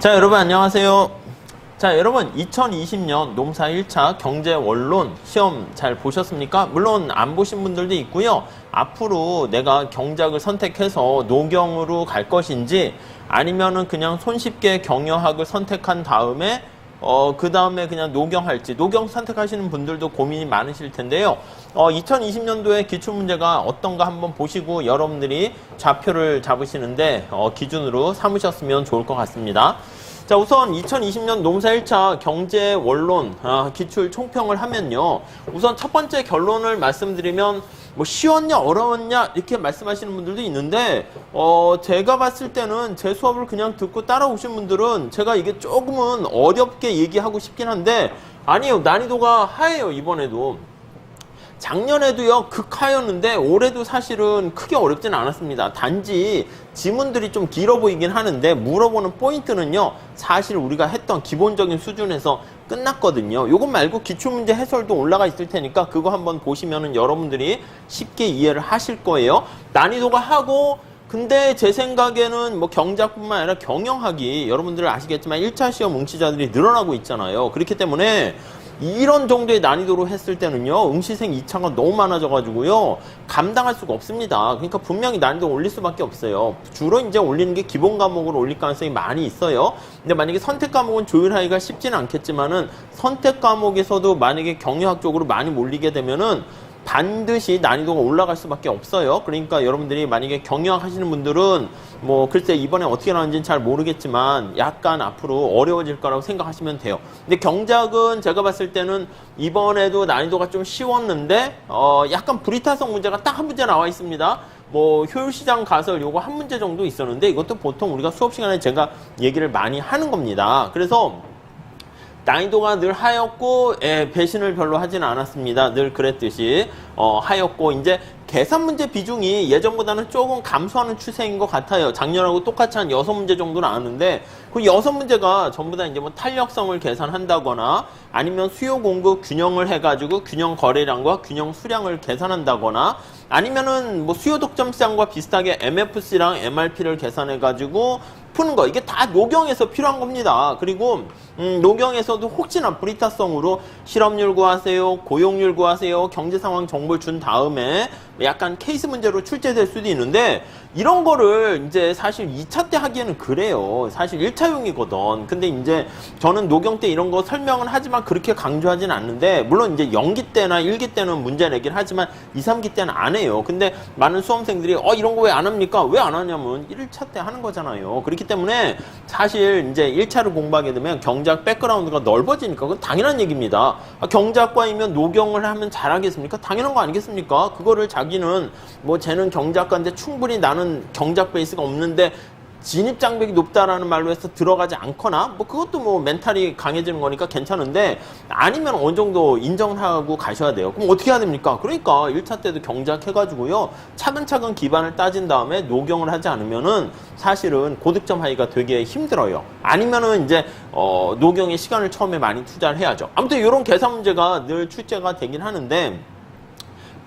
자, 여러분 안녕하세요. 자, 여러분 2020년 농사 1차 경제원론 시험 잘 보셨습니까? 물론 안 보신 분들도 있고요. 앞으로 내가 경작을 선택해서 노경으로 갈 것인지 아니면은 그냥 손쉽게 경영학을 선택한 다음에 그 다음에 그냥 노경할지, 노경 선택하시는 분들도 고민이 많으실 텐데요. 2020년도에 기출문제가 어떤가 한번 보시고 여러분들이 좌표를 잡으시는데, 기준으로 삼으셨으면 좋을 것 같습니다. 자, 우선 2020년 농사 1차 경제 원론, 기출 총평을 하면요. 우선 첫 번째 결론을 말씀드리면, 뭐 쉬웠냐 어려웠냐 이렇게 말씀하시는 분들도 있는데 제가 봤을 때는 제 수업을 그냥 듣고 따라오신 분들은 제가 이게 조금은 어렵게 얘기하고 싶긴 한데 아니요, 난이도가 하예요. 이번에도 작년에도요 극하였는데 올해도 사실은 크게 어렵진 않았습니다. 단지 지문들이 좀 길어 보이긴 하는데 물어보는 포인트는요 사실 우리가 했던 기본적인 수준에서 끝났거든요. 요것 말고 기출문제 해설도 올라가 있을 테니까 그거 한번 보시면은 여러분들이 쉽게 이해를 하실 거예요. 난이도가 하고 근데 제 생각에는 뭐 경작뿐만 아니라 경영학이 여러분들 아시겠지만 1차 시험 응시자들이 늘어나고 있잖아요. 그렇기 때문에 이런 정도의 난이도로 했을 때는요 응시생 2차가 너무 많아져가지고요 감당할 수가 없습니다. 그러니까 분명히 난이도 올릴 수밖에 없어요. 주로 이제 올리는 게 기본 과목으로 올릴 가능성이 많이 있어요. 근데 만약에 선택 과목은 조율하기가 쉽지는 않겠지만은 선택 과목에서도 만약에 경영학 쪽으로 많이 몰리게 되면은 반드시 난이도가 올라갈 수밖에 없어요. 그러니까 여러분들이 만약에 경영학 하시는 분들은 뭐 글쎄 이번에 어떻게 나오는지는 잘 모르겠지만 약간 앞으로 어려워질 거라고 생각하시면 돼요. 근데 경작은 제가 봤을 때는 이번에도 난이도가 좀 쉬웠는데 약간 불이타성 문제가 딱 한 문제 나와 있습니다. 뭐 효율시장 가설 요거 한 문제 정도 있었는데 이것도 보통 우리가 수업 시간에 제가 얘기를 많이 하는 겁니다. 그래서 난이도가 늘 하였고 배신을 별로 하진 않았습니다. 늘 그랬듯이 하였고 이제 계산 문제 비중이 예전보다는 조금 감소하는 추세인 것 같아요. 작년하고 똑같이 한 6문제 정도 나왔는데 그 6문제가 전부 다 이제 뭐 탄력성을 계산한다거나 아니면 수요 공급 균형을 해가지고 균형 거래량과 균형 수량을 계산한다거나 아니면은 뭐 수요 독점 시장과 비슷하게 MFC랑 MRP를 계산해가지고 푸는 거 이게 다 노경에서 필요한 겁니다. 그리고 노경에서도 혹시나 불이타성으로 실업률 구하세요, 고용률 구하세요, 경제 상황 정보를 준 다음에 약간 케이스 문제로 출제될 수도 있는데 이런 거를 이제 사실 2차 때 하기에는 그래요. 사실 1차용이거든. 근데 이제 저는 노경 때 이런 거 설명은 하지만 그렇게 강조하진 않는데 물론 이제 0기 때나 1기 때는 문제 내긴 하지만 2, 3기 때는 안 해요. 근데 많은 수험생들이 이런 거 왜 안 합니까? 왜 안 하냐면 1차 때 하는 거잖아요. 그렇기 때문에 사실 이제 1차를 공부하게 되면 경작 백그라운드가 넓어지니까 그건 당연한 얘기입니다. 경작과이면 노경을 하면 잘하겠습니까? 당연한 거 아니겠습니까? 그거를 자기는 뭐 쟤는 경작가인데 충분히 나는 경작 베이스가 없는데 진입 장벽이 높다라는 말로 해서 들어가지 않거나 뭐 그것도 뭐 멘탈이 강해지는 거니까 괜찮은데 아니면 어느 정도 인정을 하고 가셔야 돼요. 그럼 어떻게 해야 됩니까? 그러니까 1차 때도 경작해가지고요 차근차근 기반을 따진 다음에 노경을 하지 않으면은 사실은 고득점 하기가 되게 힘들어요. 아니면은 이제 노경에 시간을 처음에 많이 투자를 해야죠. 아무튼 이런 계산 문제가 늘 출제가 되긴 하는데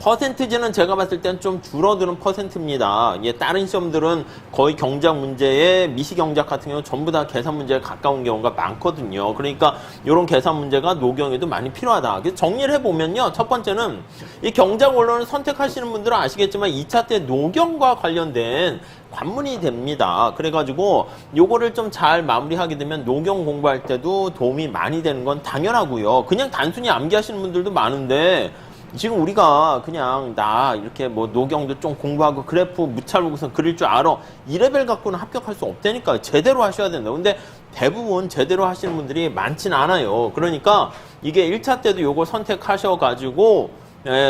퍼센티지는 제가 봤을 때는 좀 줄어드는 퍼센트입니다. 다른 시험들은 거의 경작 문제에 미시경작 같은 경우는 전부 다 계산 문제에 가까운 경우가 많거든요. 그러니까 이런 계산 문제가 노경에도 많이 필요하다. 그래서 정리를 해보면요. 첫 번째는 이 경작 원론을 선택하시는 분들은 아시겠지만 2차 때 노경과 관련된 관문이 됩니다. 그래가지고 요거를 좀 잘 마무리하게 되면 노경 공부할 때도 도움이 많이 되는 건 당연하고요. 그냥 단순히 암기하시는 분들도 많은데 지금 우리가 그냥 나 이렇게 뭐 노경도 좀 공부하고 그래프 무찰보고서 그릴 줄 알아 이 레벨 갖고는 합격할 수 없다니까. 제대로 하셔야 된다. 근데 대부분 제대로 하시는 분들이 많지는 않아요. 그러니까 이게 1차 때도 요걸 선택하셔가지고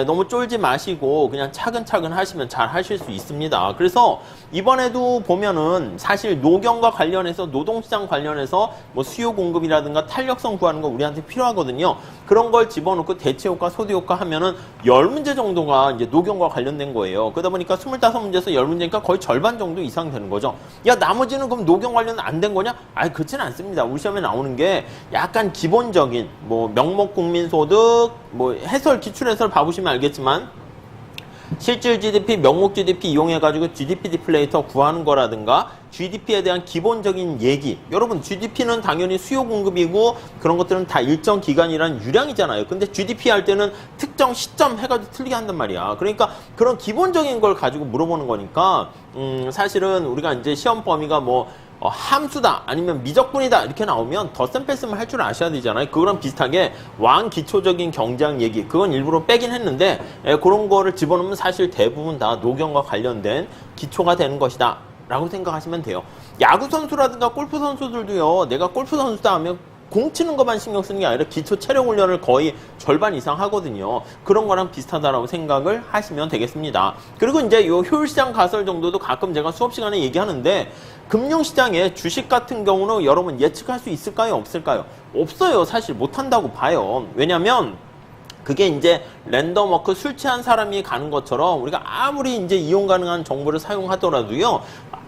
너무 쫄지 마시고 그냥 차근차근 하시면 잘 하실 수 있습니다. 그래서 이번에도 보면은 사실 노경과 관련해서 노동시장 관련해서 뭐 수요 공급이라든가 탄력성 구하는 거 우리한테 필요하거든요. 그런 걸 집어넣고 대체효과, 소득효과 하면은 10문제 정도가 이제 노경과 관련된 거예요. 그러다 보니까 25문제에서 10문제니까 거의 절반 정도 이상 되는 거죠. 야, 나머지는 그럼 노경 관련 안 된 거냐? 아니, 그렇지는 않습니다. 우리 시험에 나오는 게 약간 기본적인 뭐 명목 국민소득, 뭐 해설, 기출해설 봐보시면 알겠지만 실질 GDP, 명목 GDP 이용해가지고 GDP 디플레이터 구하는 거라든가 GDP에 대한 기본적인 얘기. 여러분 GDP는 당연히 수요 공급이고 그런 것들은 다 일정 기간이란 유량이잖아요. 근데 GDP 할 때는 특정 시점 해가지고 틀리게 한단 말이야. 그러니까 그런 기본적인 걸 가지고 물어보는 거니까 사실은 우리가 이제 시험 범위가 뭐 함수다 아니면 미적분이다 이렇게 나오면 덧셈 뺄셈을 할 줄 아셔야 되잖아요. 그거랑 비슷하게 왕기초적인 경제학 얘기 그건 일부러 빼긴 했는데 그런 거를 집어넣으면 사실 대부분 다 노경과 관련된 기초가 되는 것이다 라고 생각하시면 돼요. 야구 선수라든가 골프 선수들도요, 내가 골프 선수다 하면 공 치는 것만 신경 쓰는 게 아니라 기초 체력 훈련을 거의 절반 이상 하거든요. 그런 거랑 비슷하다라고 생각을 하시면 되겠습니다. 그리고 이제 요 효율시장 가설 정도도 가끔 제가 수업 시간에 얘기하는데 금융시장의 주식 같은 경우는 여러분 예측할 수 있을까요? 없을까요? 없어요. 사실 못한다고 봐요. 왜냐면 그게 이제 랜덤워크 술 취한 사람이 가는 것처럼 우리가 아무리 이제 이용 가능한 정보를 사용하더라도요,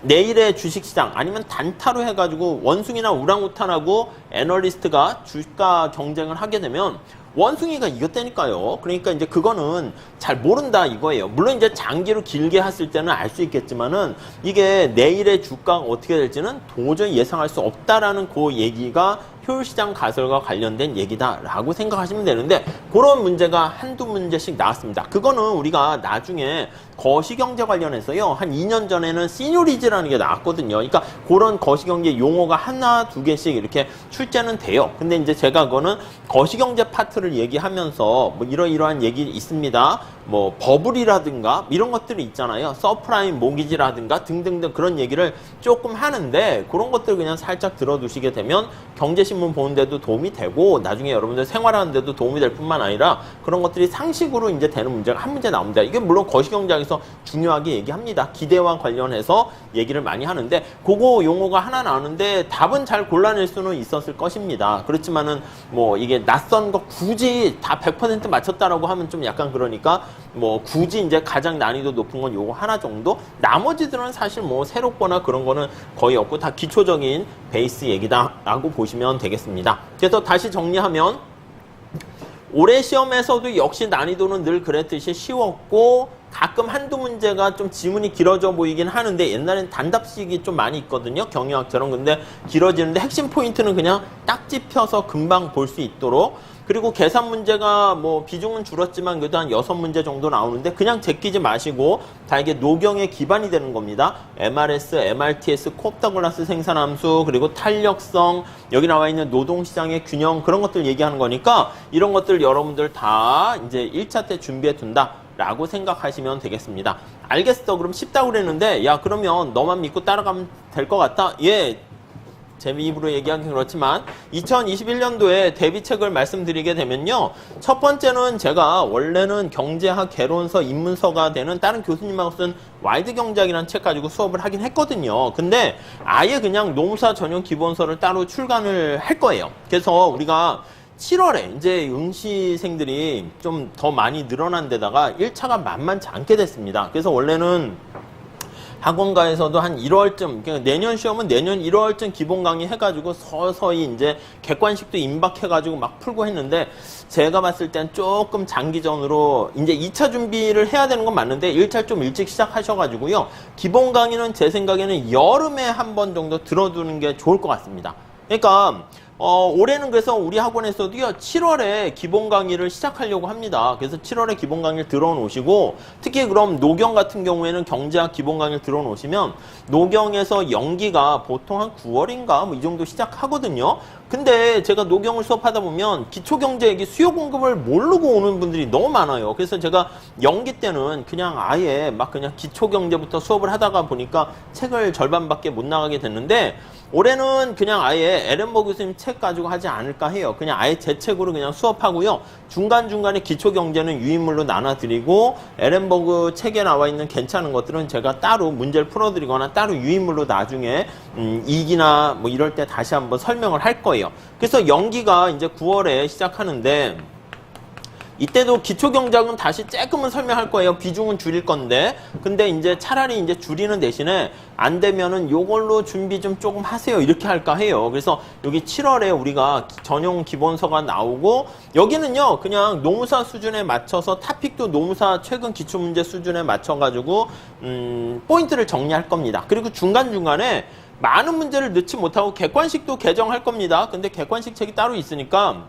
내일의 주식시장 아니면 단타로 해가지고 원숭이나 우랑우탄하고 애널리스트가 주가 경쟁을 하게 되면 원숭이가 이겼다니까요. 그러니까 이제 그거는 잘 모른다 이거예요. 물론 이제 장기로 길게 했을 때는 알 수 있겠지만은 이게 내일의 주가가 어떻게 될지는 도저히 예상할 수 없다라는 그 얘기가 효율시장 가설과 관련된 얘기다라고 생각하시면 되는데 그런 문제가 한두 문제씩 나왔습니다. 그거는 우리가 나중에 거시경제 관련해서요. 한 2년 전에는 시뇰리즈라는 게 나왔거든요. 그러니까 그런 거시경제 용어가 하나, 두 개씩 이렇게 출제는 돼요. 근데 이제 제가 그거는 거시경제 파트를 얘기하면서 뭐 이러이러한 얘기 있습니다. 뭐 버블이라든가 이런 것들이 있잖아요. 서프라임 모기지라든가 등등등 그런 얘기를 조금 하는데 그런 것들 그냥 살짝 들어두시게 되면 경제신문 보는데도 도움이 되고 나중에 여러분들 생활하는데도 도움이 될 뿐만 아니라 그런 것들이 상식으로 이제 되는 문제가 한 문제 나옵니다. 이게 물론 거시경제학에서 중요하게 얘기합니다. 기대와 관련해서 얘기를 많이 하는데 그거 용어가 하나 나오는데 답은 잘 골라낼 수는 있었을 것입니다. 그렇지만은 뭐 이게 낯선 거 굳이 다 100% 맞췄다라고 하면 좀 약간 그러니까 뭐 굳이 이제 가장 난이도 높은 건 요거 하나 정도? 나머지들은 사실 뭐 새롭거나 그런 거는 거의 없고 다 기초적인 베이스 얘기다라고 보시면 되겠습니다. 그래서 다시 정리하면 올해 시험에서도 역시 난이도는 늘 그랬듯이 쉬웠고 가끔 한두 문제가 좀 지문이 길어져 보이긴 하는데 옛날엔 단답식이 좀 많이 있거든요. 경영학처럼. 근데 길어지는데 핵심 포인트는 그냥 딱 짚혀서 금방 볼 수 있도록 그리고 계산 문제가 뭐 비중은 줄었지만 그래도 한 6문제 정도 나오는데 그냥 제끼지 마시고 다 이게 노경의 기반이 되는 겁니다. MRS, MRTS, 콥더글라스 생산함수 그리고 탄력성 여기 나와 있는 노동시장의 균형 그런 것들 얘기하는 거니까 이런 것들 여러분들 다 이제 1차 때 준비해 둔다. 라고 생각하시면 되겠습니다. 알겠어. 그럼 쉽다고 그랬는데 야 그러면 너만 믿고 따라가면 될 것 같아? 예. 제 입으로 얘기하긴 그렇지만 2021년도에 대비책을 말씀드리게 되면요. 첫 번째는 제가 원래는 경제학 개론서 입문서가 되는 다른 교수님하고 쓴 와이드 경제학이라는 책 가지고 수업을 하긴 했거든요. 근데 아예 그냥 노무사 전용 기본서를 따로 출간을 할 거예요. 그래서 우리가 7월에 이제 응시생들이 좀 더 많이 늘어난 데다가 1차가 만만치 않게 됐습니다. 그래서 원래는 학원가에서도 한 1월쯤, 그러니까 내년 시험은 내년 1월쯤 기본 강의 해가지고 서서히 이제 객관식도 임박해가지고 막 풀고 했는데 제가 봤을 땐 조금 장기전으로 이제 2차 준비를 해야 되는 건 맞는데 1차 좀 일찍 시작하셔가지고요. 기본 강의는 제 생각에는 여름에 한 번 정도 들어두는 게 좋을 것 같습니다. 그러니까 올해는 그래서 우리 학원에서도요 7월에 기본 강의를 시작하려고 합니다. 그래서 7월에 기본 강의를 들어놓으시고 특히 그럼 노경 같은 경우에는 경제학 기본 강의를 들어놓으시면 노경에서 연기가 보통 한 9월인가 뭐 이 정도 시작하거든요. 근데 제가 노경을 수업하다 보면 기초경제액이 수요 공급을 모르고 오는 분들이 너무 많아요. 그래서 제가 연기 때는 그냥 아예 막 그냥 기초경제부터 수업을 하다가 보니까 책을 절반밖에 못 나가게 됐는데 올해는 그냥 아예 에렌버 교수님 책 가지고 하지 않을까 해요. 그냥 아예 제 책으로 그냥 수업하고요. 중간중간에 기초경제는 유인물로 나눠드리고 에렌버그 책에 나와 있는 괜찮은 것들은 제가 따로 문제를 풀어드리거나 따로 유인물로 나중에 2기나 뭐 이럴 때 다시 한번 설명을 할 거예요. 그래서 연기가 이제 9월에 시작하는데 이때도 기초 경작은 다시 조금은 설명할 거예요. 비중은 줄일 건데. 근데 이제 차라리 이제 줄이는 대신에 안 되면은 요걸로 준비 좀 조금 하세요. 이렇게 할까 해요. 그래서 여기 7월에 우리가 전용 기본서가 나오고 여기는요, 그냥 노무사 수준에 맞춰서 토픽도 노무사 최근 기출문제 수준에 맞춰가지고, 포인트를 정리할 겁니다. 그리고 중간중간에 많은 문제를 넣지 못하고 객관식도 개정할 겁니다. 근데 객관식 책이 따로 있으니까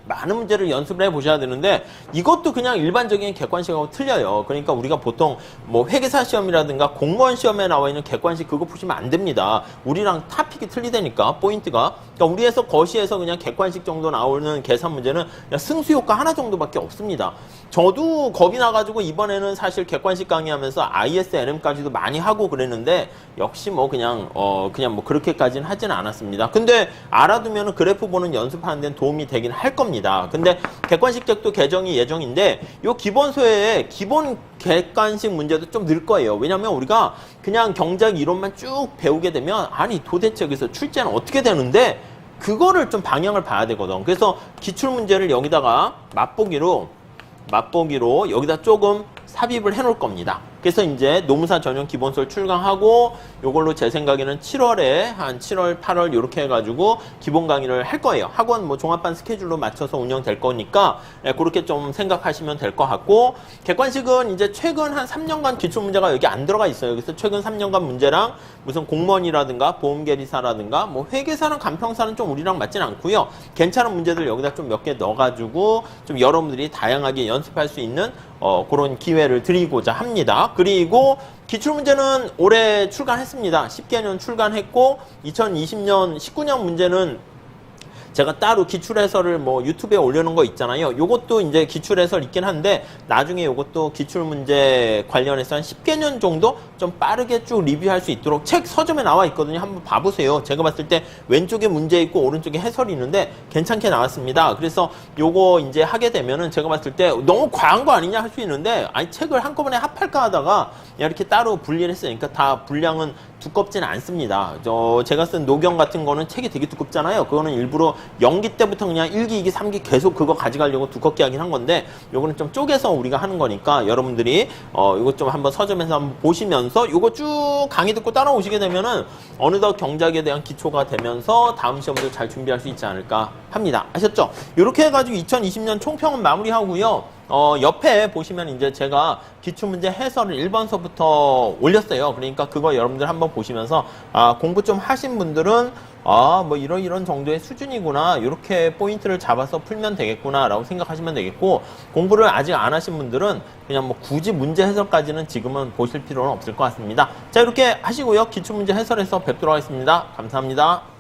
많은 문제를 연습을 해보셔야 되는데 이것도 그냥 일반적인 객관식하고 틀려요. 그러니까 우리가 보통 뭐 회계사 시험이라든가 공무원 시험에 나와 있는 객관식 그거 보시면 안 됩니다. 우리랑 토픽이 틀리다니까, 포인트가. 그러니까 우리에서 거시에서 그냥 객관식 정도 나오는 계산 문제는 그냥 승수효과 하나 정도밖에 없습니다. 저도 겁이 나가지고 이번에는 사실 객관식 강의하면서 ISNM까지도 많이 하고 그랬는데 역시 뭐 그냥 뭐 그렇게까지는 하지는 않았습니다. 근데 알아두면 그래프 보는 연습하는 데는 도움이 되긴 할 겁니다. 근데 객관식책도 개정이 예정인데 요 기본서에 기본 객관식 문제도 좀 늘 거예요. 왜냐면 우리가 그냥 경작 이론만 쭉 배우게 되면 아니 도대체 여기서 출제는 어떻게 되는데 그거를 좀 방향을 봐야 되거든. 그래서 기출문제를 여기다가 맛보기로 여기다 조금 삽입을 해 놓을 겁니다. 그래서 이제 노무사 전용 기본서를 출강하고 요걸로 제 생각에는 7월에 한 7월, 8월 이렇게 해가지고 기본 강의를 할 거예요. 학원 뭐 종합반 스케줄로 맞춰서 운영될 거니까 그렇게 좀 생각하시면 될 것 같고 객관식은 이제 최근 한 3년간 기출문제가 여기 안 들어가 있어요. 그래서 최근 3년간 문제랑 무슨 공무원이라든가 보험계리사라든가 뭐 회계사랑 간평사는 좀 우리랑 맞진 않고요. 괜찮은 문제들 여기다 좀 몇 개 넣어가지고 좀 여러분들이 다양하게 연습할 수 있는 그런 기회를 드리고자 합니다. 그리고 기출문제는 올해 출간했습니다. 10개년 출간했고 2020년 19년 문제는 제가 따로 기출해설을 뭐 유튜브에 올려놓은 거 있잖아요. 요것도 이제 기출해설 있긴 한데 나중에 요것도 기출문제 관련해서 한 10개년 정도 좀 빠르게 쭉 리뷰할 수 있도록 책 서점에 나와 있거든요. 한번 봐보세요. 제가 봤을 때 왼쪽에 문제 있고 오른쪽에 해설이 있는데 괜찮게 나왔습니다. 그래서 요거 이제 하게 되면은 제가 봤을 때 너무 과한 거 아니냐 할 수 있는데 아니 책을 한꺼번에 합할까 하다가 이렇게 따로 분리를 했어요. 그러니까 다 분량은 두껍지는 않습니다. 제가 쓴 노경 같은 거는 책이 되게 두껍잖아요. 그거는 일부러 연기 때부터 그냥 1기, 2기, 3기 계속 그거 가져가려고 두껍게 하긴 한 건데 요거는 좀 쪼개서 우리가 하는 거니까 여러분들이 이거 좀 한번 서점에서 한번 보시면서 요거 쭉 강의 듣고 따라오시게 되면은 어느덧 경작에 대한 기초가 되면서 다음 시험도 잘 준비할 수 있지 않을까 합니다. 아셨죠? 이렇게 해가지고 2020년 총평은 마무리하고요. 옆에 보시면 이제 제가 기출문제 해설을 1번서부터 올렸어요. 그러니까 그거 여러분들 한번 보시면서 공부 좀 하신 분들은 뭐 이런 정도의 수준이구나, 이렇게 포인트를 잡아서 풀면 되겠구나 라고 생각하시면 되겠고, 공부를 아직 안 하신 분들은 그냥 뭐 굳이 문제 해설까지는 지금은 보실 필요는 없을 것 같습니다. 자, 이렇게 하시고요. 기출문제 해설에서 뵙도록 하겠습니다. 감사합니다.